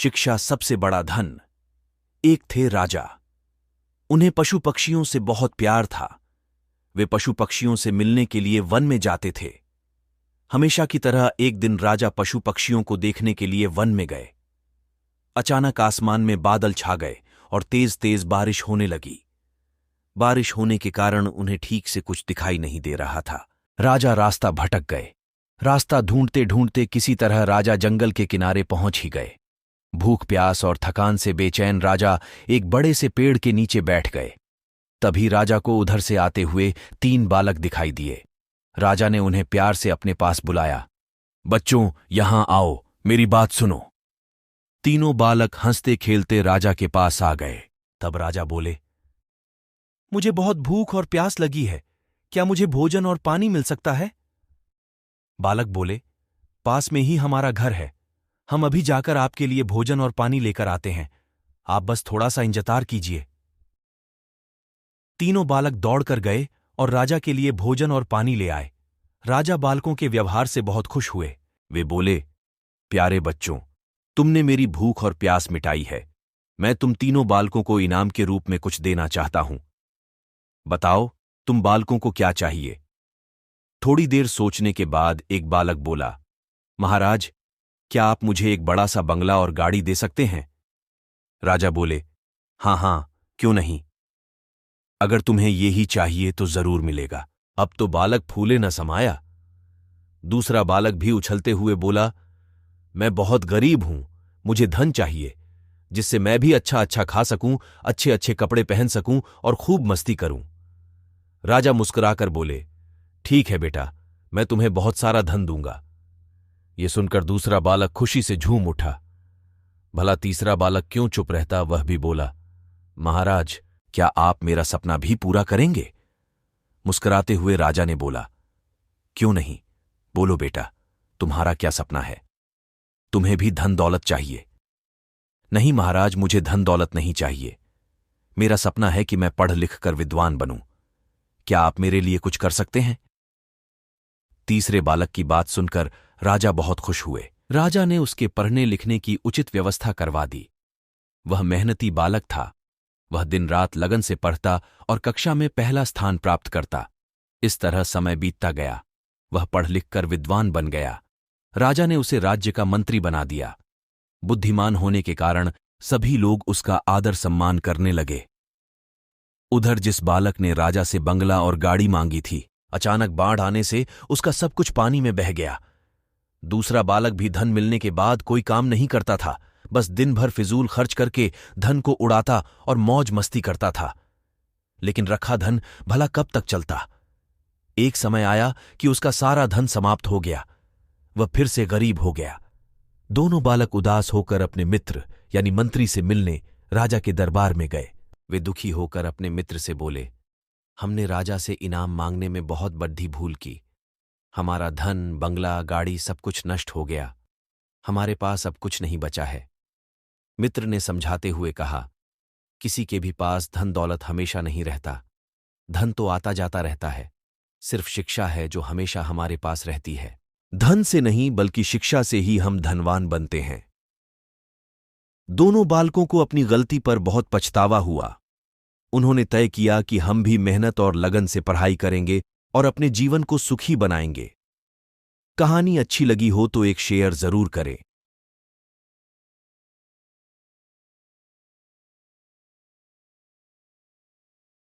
शिक्षा सबसे बड़ा धन। एक थे राजा। उन्हें पशु पक्षियों से बहुत प्यार था। वे पशु पक्षियों से मिलने के लिए वन में जाते थे। हमेशा की तरह एक दिन राजा पशु पक्षियों को देखने के लिए वन में गए। अचानक आसमान में बादल छा गए और तेज तेज बारिश होने लगी। बारिश होने के कारण उन्हें ठीक से कुछ दिखाई नहीं दे रहा था। राजा रास्ता भटक गए। रास्ता ढूंढते ढूंढते किसी तरह राजा जंगल के किनारे पहुंच ही गए। भूख प्यास और थकान से बेचैन राजा एक बड़े से पेड़ के नीचे बैठ गए। तभी राजा को उधर से आते हुए 3 बालक दिखाई दिए। राजा ने उन्हें प्यार से अपने पास बुलाया। बच्चों, यहां आओ, मेरी बात सुनो। तीनों बालक हंसते खेलते राजा के पास आ गए। तब राजा बोले, मुझे बहुत भूख और प्यास लगी है, क्या मुझे भोजन और पानी मिल सकता है? बालक बोले, पास में ही हमारा घर है, हम अभी जाकर आपके लिए भोजन और पानी लेकर आते हैं, आप बस थोड़ा सा इंतजार कीजिए। तीनों बालक दौड़कर गए और राजा के लिए भोजन और पानी ले आए। राजा बालकों के व्यवहार से बहुत खुश हुए। वे बोले, प्यारे बच्चों, तुमने मेरी भूख और प्यास मिटाई है। मैं तुम तीनों बालकों को इनाम के रूप में कुछ देना चाहता हूं। बताओ, तुम बालकों को क्या चाहिए? थोड़ी देर सोचने के बाद एक बालक बोला, महाराज, क्या आप मुझे एक बड़ा सा बंगला और गाड़ी दे सकते हैं? राजा बोले, हां हां, क्यों नहीं। अगर तुम्हें ये ही चाहिए तो जरूर मिलेगा। अब तो बालक फूले न समाया। दूसरा बालक भी उछलते हुए बोला, मैं बहुत गरीब हूं, मुझे धन चाहिए, जिससे मैं भी अच्छा अच्छा खा सकूं, अच्छे अच्छे कपड़े पहन सकूं और खूब मस्ती करूं। राजा मुस्कुराकर बोले, ठीक है बेटा, मैं तुम्हें बहुत सारा धन दूंगा। यह सुनकर दूसरा बालक खुशी से झूम उठा। भला तीसरा बालक क्यों चुप रहता, वह भी बोला, महाराज, क्या आप मेरा सपना भी पूरा करेंगे? मुस्कुराते हुए राजा ने बोला, क्यों नहीं, बोलो बेटा, तुम्हारा क्या सपना है? तुम्हें भी धन दौलत चाहिए? नहीं महाराज, मुझे धन दौलत नहीं चाहिए। मेरा सपना है कि मैं पढ़ लिख कर विद्वान बनूं। क्या आप मेरे लिए कुछ कर सकते हैं? तीसरे बालक की बात सुनकर राजा बहुत खुश हुए। राजा ने उसके पढ़ने लिखने की उचित व्यवस्था करवा दी। वह मेहनती बालक था। वह दिन रात लगन से पढ़ता और कक्षा में पहला स्थान प्राप्त करता। इस तरह समय बीतता गया। वह पढ़ लिख कर विद्वान बन गया। राजा ने उसे राज्य का मंत्री बना दिया। बुद्धिमान होने के कारण सभी लोग उसका आदर सम्मान करने लगे। उधर जिस बालक ने राजा से बंगला और गाड़ी मांगी थी, अचानक बाढ़ आने से उसका सब कुछ पानी में बह गया। दूसरा बालक भी धन मिलने के बाद कोई काम नहीं करता था, बस दिन भर फिजूल खर्च करके धन को उड़ाता और मौज मस्ती करता था। लेकिन रखा धन भला कब तक चलता? एक समय आया कि उसका सारा धन समाप्त हो गया। वह फिर से गरीब हो गया। दोनों बालक उदास होकर अपने मित्र यानी मंत्री से मिलने राजा के दरबार में गए। वे दुखी होकर अपने मित्र से बोले, हमने राजा से इनाम मांगने में बहुत बड़ी भूल की। हमारा धन, बंगला, गाड़ी सब कुछ नष्ट हो गया। हमारे पास अब कुछ नहीं बचा है। मित्र ने समझाते हुए कहा, किसी के भी पास धन दौलत हमेशा नहीं रहता। धन तो आता जाता रहता है, सिर्फ शिक्षा है जो हमेशा हमारे पास रहती है। धन से नहीं बल्कि शिक्षा से ही हम धनवान बनते हैं। दोनों बालकों को अपनी गलती पर बहुत पछतावा हुआ। उन्होंने तय किया कि हम भी मेहनत और लगन से पढ़ाई करेंगे और अपने जीवन को सुखी बनाएंगे। कहानी अच्छी लगी हो तो एक शेयर जरूर करें।